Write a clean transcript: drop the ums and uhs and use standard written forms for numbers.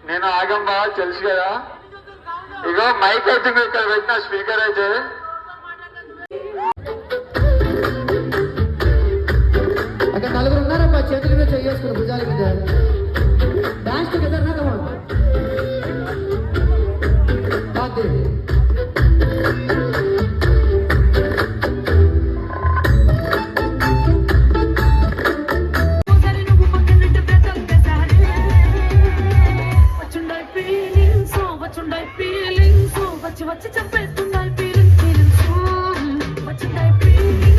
నేను ఆగంబా తెలుసు కదా. ఇగో మైక్ అయితే మీరు ఇక్కడ పెట్టిన స్పీకర్ అయితే అక్కడ నలుగురు ఉన్నారబ్బా, చేతుల మీద చేసుకుని భుజాల మీద డాన్స్ టుగెదర్ నా కమాన్. వచ్చి చెప్పేస్తున్నాయి ఫీలింగ్స్. వచ్చిందాయి ఫీలింగ్స్.